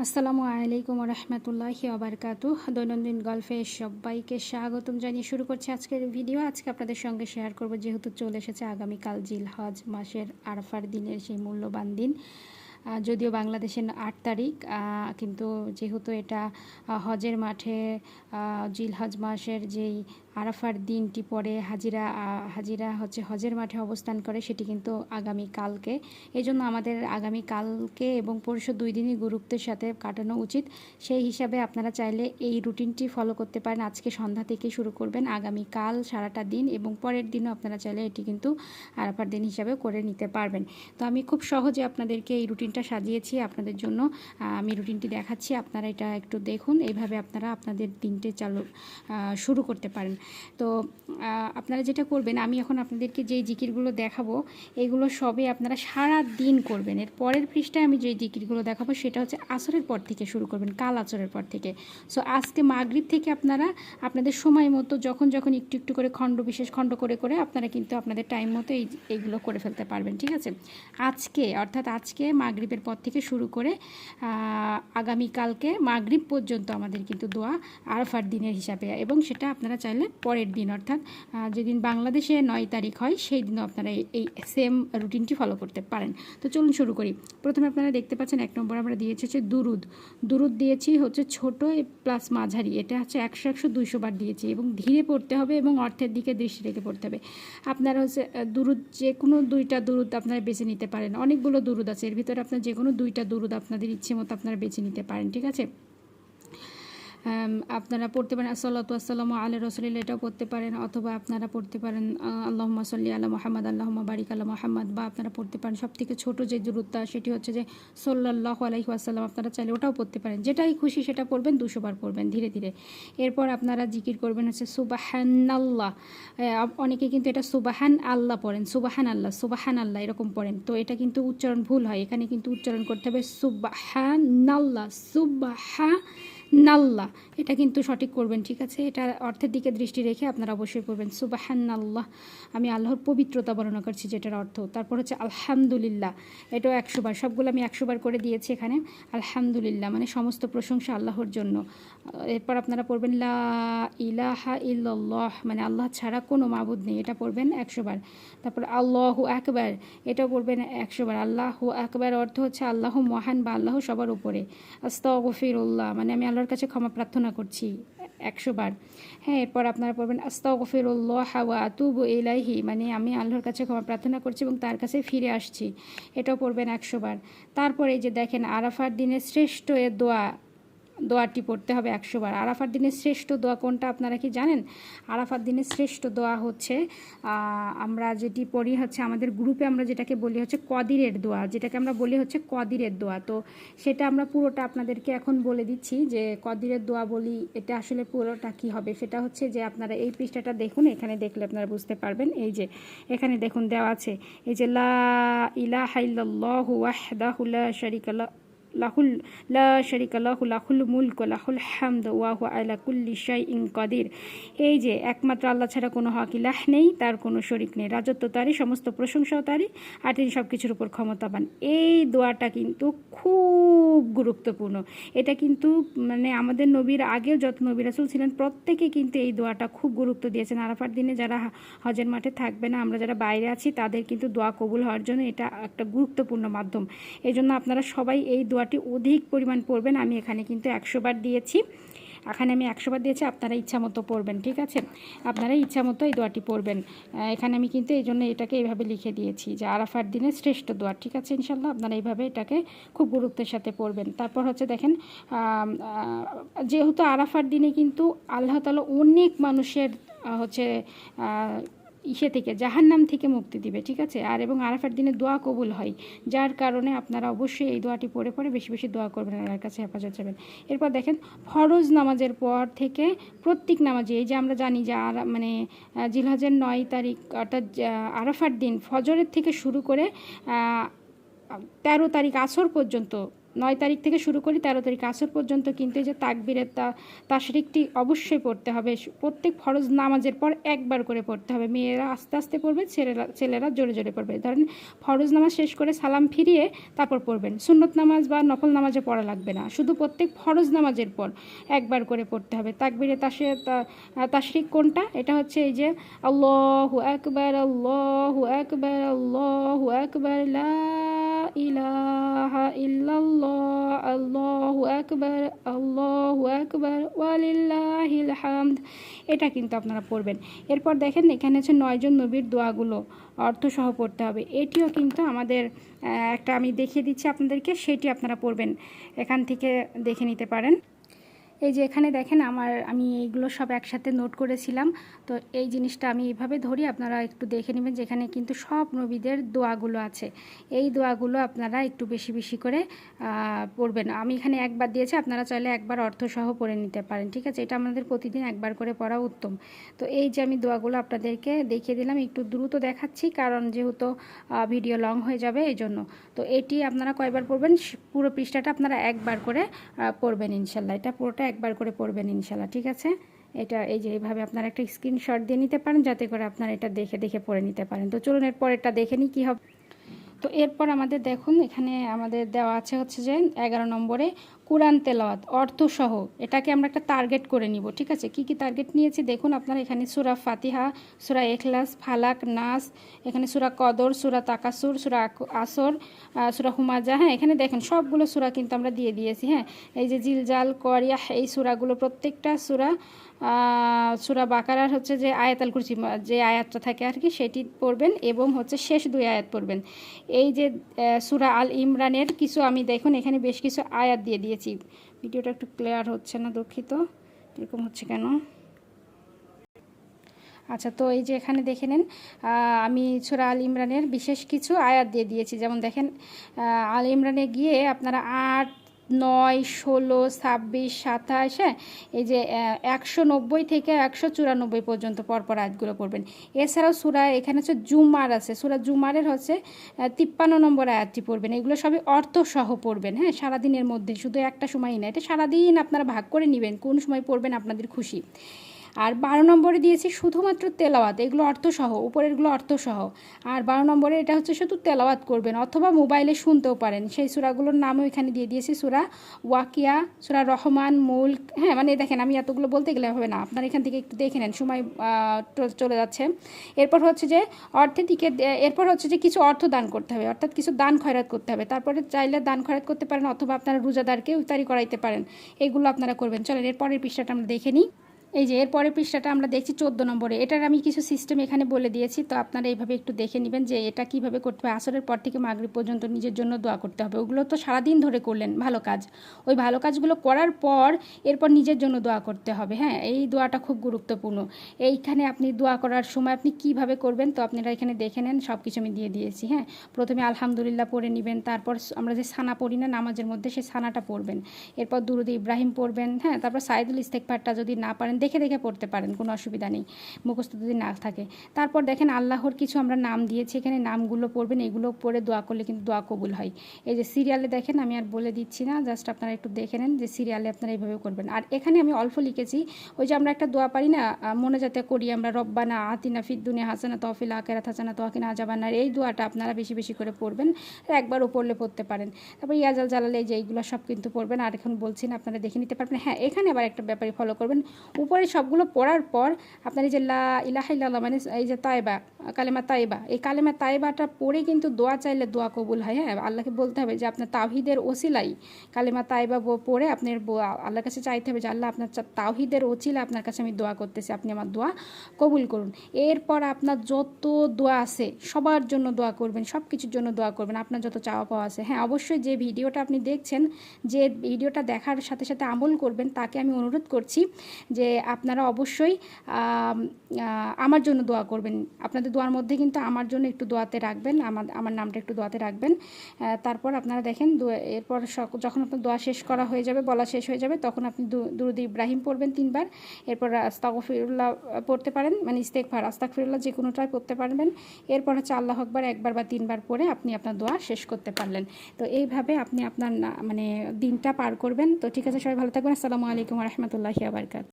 আসসালামু আলাইকুম রহমতুল্লাহি ওবারকাতুহ। দৈনন্দিন গল্পে সবাইকে স্বাগতম জানিয়ে শুরু করছি আজকের ভিডিও। আজকে আপনাদের সঙ্গে শেয়ার করব, যেহেতু চলে এসেছে আগামীকাল জিলহজ মাসের আরাফার দিনের সেই মূল্যবান দিন। যদিও বাংলাদেশের 8 তারিখ, কিন্তু যেহেতু এটা হজের মাঠে জিলহজ মাসের যেই আরাফার দিনটি পরে হাজিরা হচ্ছে হজের মাঠে অবস্থান করে, সেটি কিন্তু আগামীকালকে। এই জন্য আমাদের আগামীকালকে এবং পরশু 2 দিনই গুরুত্বের সাথে কাটানো উচিত। সেই হিসাবে আপনারা চাইলে এই রুটিনটি ফলো করতে পারেন। আজকে সন্ধ্যা থেকে শুরু করবেন, আগামীকাল সারাটা দিন এবং পরের দিনও আপনারা চাইলে এটি কিন্তু আরাফার দিন হিসাবে করে নিতে পারবেন। তো আমি খুব সহজে আপনাদেরকে এই রুটিনটা সাজিয়েছি আপনাদের জন্য। আমি রুটিনটি দেখাচ্ছি, আপনারা এটা একটু দেখুন। এইভাবে আপনারা আপনাদের দিনটি শুরু করতে পারেন। তো আপনারা যেটা করবেন, আমি এখন আপনাদেরকে যেই জিকিরগুলো দেখাবো এগুলো সবই আপনারা সারা দিন করবেন। এর পরের পৃষ্ঠায় আমি যেই জিকিরগুলো দেখাবো সেটা হচ্ছে আসরের পর থেকে শুরু করবেন, কাল আসরের পর থেকে। সো আজকে মাগরিব থেকে আপনারা আপনাদের সময় মতো যখন যখন একটু একটু করে বিশেষ খণ্ড করে করে আপনারা কিন্তু আপনাদের টাইম মতো এইগুলো করে ফেলতে পারবেন, ঠিক আছে। আজকে মাগরিবের পর থেকে শুরু করে আগামীকালকে মাগরিব পর্যন্ত আমাদের কিন্তু দোয়া আরাফার দিনের হিসাবে, এবং সেটা আপনারা চাইলে পরের দিন অর্থাৎ যেদিন বাংলাদেশে 9 তারিখ হয় সেই দিনও আপনারা এই সেম রুটিনটি ফলো করতে পারেন। তো চলুন শুরু করি। প্রথমে আপনারা দেখতে পাচ্ছেন 1 নম্বর আমরা দিয়েছি হচ্ছে দুরুদ দিয়েছি হচ্ছে ছোট প্লাস মাঝারি, এটা হচ্ছে 100-200 বার দিয়েছি এবং ধীরে পড়তে হবে এবং অর্থের দিকে দৃষ্টি রেখে পড়তে হবে। আপনারা হচ্ছে দুরুদ যে কোনো 2টা দুরুদ আপনারা বেছে নিতে পারেন। অনেকগুলো দুরুদ আছে, এর ভিতরে আপনার যে কোনো 2টা দুরুদ আপনাদের ইচ্ছে মতো আপনারা বেছে নিতে পারেন, ঠিক আছে। আপনারা পড়তে পারেন আসসালাতু আসসালামু আলা রাসূলিল্লাহ, এটাও পড়তে পারেন, অথবা আপনারা পড়তে পারেন আল্লাহুম্মা সাল্লি আলা মুহাম্মাদ আল্লাহুম্মা বারিক আলা মুহাম্মাদ, বা আপনারা পড়তে পারেন সবথেকে ছোট যে দুরূদটা সেটি হচ্ছে যে সাল্লাল্লাহু আলাইহি ওয়াসাল্লাম, আপনারা চাইলে ওটাও পড়তে পারেন। যেটাই খুশি সেটা পড়বেন, 200 বার পড়বেন ধীরে ধীরে। এরপর আপনারা জিকির করবেন হচ্ছে সুবহানাল্লাহ। অনেকে কিন্তু এটা সুবহান আল্লাহ পড়েন, সুবহান আল্লাহ এরকম পড়েন, তো এটা কিন্তু উচ্চারণ ভুল হয়। এখানে কিন্তু উচ্চারণ করতে হবে সুবহানাল্লাহ, নাল্লাহ, এটা কিন্তু সঠিক করবেন, ঠিক আছে। এটা অর্থের দিকে দৃষ্টি রেখে আপনারা অবশ্যই করবেন সুবহানাল্লাহ। আমি আল্লাহর পবিত্রতা বর্ণনা করছি যেটার অর্থ। তারপর হচ্ছে আলহামদুলিল্লাহ, এটাও 100 বার, সবগুলো আমি 100 বার করে দিয়েছি এখানে। আলহামদুলিল্লাহ মানে সমস্ত প্রশংসা আল্লাহর জন্য। এরপর আপনারা পড়বেন লা ইলাহা ইল্লাল্লাহ, মানে আল্লাহ ছাড়া কোনো মাবুদ নেই, এটা পড়বেন 100 বার। তারপর আল্লাহু আকবার, এটাও পড়বেন 100 বার। আল্লাহু আকবার অর্থ হচ্ছে আল্লাহ মহান বা আল্লাহ সবার উপরে। আস্তাগফিরুল্লাহ মানে আমি আল্লাহর কাছে ক্ষমা প্রার্থনা করছি, 100 বার। হ্যাঁ, এরপর আপনারা পড়বেন আস্তাগফিরুল্লাহ ওয়া আতুবু ইলাইহি, মানে আমি আল্লাহর কাছে ক্ষমা প্রার্থনা করছি এবং তার কাছে ফিরে আসছি, এটাও পড়বেন 100 বার। তারপরে এই যে দেখেন আরাফার দিনের শ্রেষ্ঠ দোয়াটি পড়তে হবে 100 বার। আরাফার দিনের শ্রেষ্ঠ দোয়া কোনটা আপনারা কি জানেন? আরাফার দিনের শ্রেষ্ঠ দোয়া হচ্ছে আমরা যেটি পড়ি হচ্ছে আমাদের গ্রুপে আমরা যেটাকে বলি হচ্ছে কদিরের দোয়া, যেটাকে আমরা বলি হচ্ছে কদিরের দোয়া। তো সেটা আমরা পুরোটা আপনাদেরকে এখন বলে দিচ্ছি যে কদিরের দোয়া বলি, এটা আসলে পুরোটা কি হবে। সেটা হচ্ছে যে আপনারা এই পৃষ্ঠাটা দেখুন, এখানে দেখলে আপনারা বুঝতে পারবেন। এই যে এখানে দেখুন দেওয়া আছে, এই যে লা ইলাহা ইল্লাল্লাহু ওয়াহদাহু লা শারীকা লাহুল মুলক লাহুল হামদ ওয়া হুয়া আলা কুল্লি শাইইন কাদির। এই যে একমাত্র আল্লাহ ছাড়া কোনো হক ইলাহ নেই, তার কোনো শরিক নেই, রাজত্ব তারই, সমস্ত প্রশংসাও তারই, আর তিনি সব কিছুর উপর ক্ষমতাবান। এই দোয়াটা কিন্তু খুব গুরুত্বপূর্ণ। এটা কিন্তু মানে আমাদের নবীর আগেও যত নবী রাসূল ছিলেন প্রত্যেকে কিন্তু এই দোয়াটা খুব গুরুত্ব দিয়েছেন। আরাফার দিনে যারা হজের মাঠে থাকবে না, আমরা যারা বাইরে আছি, তাদের কিন্তু দোয়া কবুল হওয়ার জন্য এটা একটা গুরুত্বপূর্ণ মাধ্যম। এই জন্য আপনারা সবাই এই দোয়াটি অধিক পরিমাণ পড়বেন। আমি এখানে কিন্তু 100 বার দিয়েছি, আপনারা ইচ্ছা মতো পড়বেন, ঠিক আছে। আপনারা ইচ্ছা মতো এই দোয়াটি পড়বেন। এখানে আমি কিন্তু এই জন্য এটাকে এইভাবে লিখে দিয়েছি যে আরাফার দিনের শ্রেষ্ঠ দোয়া, ঠিক আছে। ইনশাল্লাহ আপনারা এইভাবে এটাকে খুব গুরুত্বের সাথে পড়বেন। তারপর হচ্ছে দেখেন যেহেতু আরাফার দিনে কিন্তু আল্লাহ তাআলা অনেক মানুষের হচ্ছে থেকে জাহান্নাম থেকে মুক্তি দিবে, ঠিক আছে। আর এবং আরাফার দিনে দোয়া কবুল হয়, যার কারণে আপনারা অবশ্যই এই দোয়াটি পড়ে পড়ে বেশি বেশি দোয়া করবেন, আল্লাহর কাছে হেফাজত চাইবেন। এরপর দেখেন ফরজ নামাজের পর থেকে প্রত্যেক নামাজে, এই যে আমরা জানি যে মানে জিলহজের 9 তারিখ অর্থাৎ আরাফার দিন ফজরের থেকে শুরু করে 13 তারিখ আসর পর্যন্ত 9 তারিখ থেকে শুরু করি 13 তারিখ আসর পর্যন্ত কিন্তু এই যে তাকবীরের তাশরিকটি অবশ্যই পড়তে হবে। প্রত্যেক ফরজ নামাজের পর একবার করে পড়তে হবে। মেয়েরা আস্তে আস্তে পড়বে, ছেলেরা জোরে জোরে পড়বে। ধরেন ফরজ নামাজ শেষ করে সালাম ফিরিয়ে তারপর পড়বেন। সুন্নত নামাজ বা নফল নামাজে পড়া লাগবে না, শুধু প্রত্যেক ফরজ নামাজের পর একবার করে পড়তে হবে। তাকবীরে তাশরিক কোনটা? এটা হচ্ছে এই যে আল্লাহু আকবার, আল্লাহু আকবার, আল্লাহু আকবার, লা ইলাহা ইল্লাল্লাহ, আল্লাহু আকবার, আল্লাহু আকবার, ওয়ালিল্লাহিল হামদ। এটা কিন্তু আপনারা পড়বেন। এরপর দেখেন এখানে হচ্ছে 9 জন নবীর দোয়াগুলো অর্থসহ পড়তে হবে। এটিও কিন্তু আমাদের একটা আমি দেখিয়ে দিচ্ছি আপনাদেরকে, সেটি আপনারা পড়বেন। এখান থেকে দেখে নিতে পারেন। এই যে এখানে দেখেন আমি এইগুলো সব একসাথে নোট করেছিলাম। তো এই জিনিসটা আমি এইভাবে ধরি, আপনারা একটু দেখে নেবেন। যেখানে কিন্তু সব নবীদের দোয়াগুলো আছে। এই দোয়াগুলো আপনারা একটু বেশি বেশি করে পড়বেন। আমি এখানে একবার দিয়েছি, আপনারা চাইলে একবার অর্থসহ পড়ে নিতে পারেন, ঠিক আছে? এটা আমাদের প্রতিদিন একবার করে পড়া উত্তম। তো এই যে আমি দোয়াগুলো আপনাদেরকে দেখিয়ে দিলাম, একটু দ্রুত দেখাচ্ছি কারণ যেহেতু ভিডিও লং হয়ে যাবে এই জন্য। তো এটি আপনারা কয়বার পড়বেন? পুরো পৃষ্ঠাটা আপনারা একবার করে পড়বেন ইনশাল্লাহ। এটা পুরোটা একবার করে পড়বেন ইনশাল্লাহ, ঠিক আছে? এটা এই যে এইভাবে আপনারা একটা স্ক্রিনশট দিয়ে নিতে পারেন যাতে করে আপনারা এটা দেখে দেখে পড়ে নিতে পারেন। তো চলুন এরপর এটা দেখে নিই কী হবে। তো এরপর আমাদের দেখুন এখানে আমাদের দেওয়া আছে হচ্ছে যে 11 নম্বরে কুরআন তেলাওয়াত অর্থসহ। এটাকে আমরা একটা টার্গেট করে নিব, ঠিক আছে? কি কি টার্গেট নিয়েছি দেখুন আপনারা। এখানে সূরা ফাতিহা, সূরা ইখলাস, ফালাক, নাস, এখানে সূরা কদর, সূরা তাকাসুর, সূরা আসর, সূরা হুমাজা। হ্যাঁ, এখানে দেখেন সবগুলো সূরা কিন্তু আমরা দিয়ে দিয়েছি। হ্যাঁ, এই যে জিলজাল, করিয়া, এই সূরাগুলো প্রত্যেকটা সূরা বাকারার হচ্ছে যে আয়াতুল কুরসি যে আয়াতটা থাকে আর কি সেটি পড়বেন এবং হচ্ছে শেষ 2 আয়াত পড়বেন। এই যে সূরা আল ইমরানের কিছু আমি দেখুন এখানে বেশ কিছু আয়াত দিয়ে দিয়েছি। ভিডিওটা একটু ক্লিয়ার হচ্ছে না, দুঃখিত, এরকম হচ্ছে কেন? আচ্ছা, তো এই যে এখানে দেখে নেন আমি সূরা আল ইমরানের বিশেষ কিছু আয়াত দিয়ে দিয়েছি। যেমন দেখেন আল ইমরানে গিয়ে আপনারা 8, 9, 16, 26, 27, হ্যাঁ, এই যে 190 থেকে 194 পর্যন্ত পরপর আয়াতগুলো পড়বেন। এছাড়াও সূরা এখানে হচ্ছে জুমার আছে, সূরা জুমারের হচ্ছে 53 নম্বর আয়াতটি পড়বেন। এগুলো সবই অর্থসহ পড়বেন। হ্যাঁ, সারাদিনের মধ্যে, শুধু একটা সময়ই না, এটা সারাদিন আপনারা ভাগ করে নেবেন কোন সময় পড়বেন আপনাদের খুশি। আর 12 নম্বরে দিয়েছি শুধুমাত্র তেলাওয়াত, এগুলো অর্থসহ, উপরেরগুলো অর্থসহ। আর 12 নম্বরে এটা হচ্ছে শুধু তেলাওয়াত করবেন অথবা মোবাইলে শুনতেও পারেন। সেই সূরাগুলোর নামও এখানে দিয়ে দিয়েছি, সূরা ওয়াকিয়া, সূরা রহমান, মুলক। হ্যাঁ, মানে দেখেন আমি এতগুলো বলতে গেলে হবে না, আপনারা এখান থেকে একটু দেখে নেন, সময় চলে যাচ্ছে। এরপর হচ্ছে যে এরপর হচ্ছে যে কিছু অর্থ দান করতে হবে, অর্থাৎ কিছু দান খয়রাত করতে হবে। তারপরে চাইলে দান খয়রাত করতে পারেন অথবা আপনারা রোজাদারকে ইফতারি করাইতে পারেন। এগুলো আপনারা করবেন। চলেন এরপরের পৃষ্ঠাটা আমরা দেখে নিই। এই যে এরপরের পৃষ্ঠাটা আমরা দেখছি 14 নম্বরে। এটার আমি কিছু সিস্টেম এখানে বলে দিয়েছি, তো আপনারা এইভাবে একটু দেখে নেবেন যে এটা কিভাবে করতে হবে। আসরের পর থেকে মাগরিব পর্যন্ত নিজের জন্য দোয়া করতে হবে। ওগুলো তো সারাদিন ধরে করলেন ভালো কাজ, ওই ভালো কাজগুলো করার পর এরপর নিজের জন্য দোয়া করতে হবে। হ্যাঁ, এই দোয়াটা খুব গুরুত্বপূর্ণ। এইখানে আপনি দোয়া করার সময় আপনি কিভাবে করবেন তো আপনারা এখানে দেখে নেন, সব কিছু আমি দিয়ে দিয়েছি। হ্যাঁ, প্রথমে আলহামদুলিল্লাহ পড়ে নেবেন, তারপর আমরা যে সানা পড়ি না নামাজের মধ্যে সেই সানাটা পড়বেন, এরপর দুরুদ ইব্রাহিম পড়বেন। হ্যাঁ, তারপর সাইদুল ইস্তেগফারটা যদি না পারেন দেখে দেখে পড়তে পারেন, কোনো অসুবিধা নেই, মুখস্থ যদি না থাকে। তারপর দেখেন আল্লাহর কিছু আমরা নাম দিয়েছি, এখানে নামগুলো পড়বেন, এগুলো পড়ে দোয়া করলে কিন্তু দোয়া কবুল হয়। এই যে সিরিয়ালে দেখেন, আমি আর বলে দিচ্ছি না, জাস্ট আপনারা একটু দেখে নেন যে সিরিয়ালে আপনারা এইভাবে করবেন। আর এখানে আমি অল্প লিখেছি, ওই যে আমরা একটা দোয়া পারি না মনে যাতে করি আমরা, রব্বানা আতিনা ফিদ দুনিয়া হাসানা তফিল আখিরাত হাসানা ওয়াকিনা আযাবান্নার, এই দোয়াটা আপনারা বেশি বেশি করে পড়বেন, একবারও পড়লে পড়তে পারেন। তারপর ইয়াজাল জালালে যে এইগুলো সব কিন্তু পড়বেন। আর এখন বলছি না, আপনারা দেখে নিতে পারবেন। হ্যাঁ, এখানে আবার একটা ব্যাপারে ফলো করবেন, উপরে সবগুলো পড়ার পর আপনার এই যে লা ইলাহা ইল্লাল্লাহ মানে এই যে তাইবা, কালেমা তাইবা, এই কালেমা তাইবাটা পড়ে কিন্তু দোয়া চাইলে দোয়া কবুল হয়। হ্যাঁ, আল্লাহকে বলতে হবে যে আপনার তাওহীদের ওসিলাই কালেমা তাইবা পড়ে আপনার আল্লাহর কাছে চাইতে হবে যে আল্লাহ আপনার তাওহীদের ওসিলা আপনার কাছে আমি দোয়া করতেছি, আপনি আমার দোয়া কবুল করুন। এরপর আপনার যত দোয়া আছে সবার জন্য দোয়া করবেন, সব কিছুর জন্য দোয়া করবেন, আপনার যত চাওয়া পাওয়া আছে। হ্যাঁ, অবশ্যই যে ভিডিওটা আপনি দেখছেন, যে ভিডিওটা দেখার সাথে সাথে আমল করবেন, তাকে আমি অনুরোধ করছি যে আপনারা অবশ্যই আমার জন্য দোয়া করবেন। আপনাদের দোয়ার মধ্যে কিন্তু আমার জন্য একটু দোয়াতে রাখবেন, আমার নামটা একটু দোয়াতে রাখবেন। তারপর আপনারা দেখেন এরপর যখন আপনার দোয়া শেষ করা হয়ে যাবে, বলা শেষ হয়ে যাবে, তখন আপনি দুরূদ ইব্রাহিম পড়বেন 3 বার। এরপর আস্তাগফিরুল্লাহ পড়তে পারেন, মানে ইস্তেগফার আস্তাগফিরুল্লাহ যে কোনোটাই পড়তে পারবেন। এরপর হচ্ছে আল্লাহু আকবার 1 বার বা 3 বার পড়ে আপনি আপনার দোয়া শেষ করতে পারলেন। তো এইভাবে আপনি আপনার মানে দিনটা পার করবেন। তো ঠিক আছে, সবাই ভালো থাকবেন। আসসালামু আলাইকুম ওয়া রাহমাতুল্লাহি ওয়া বারাকাতুহু।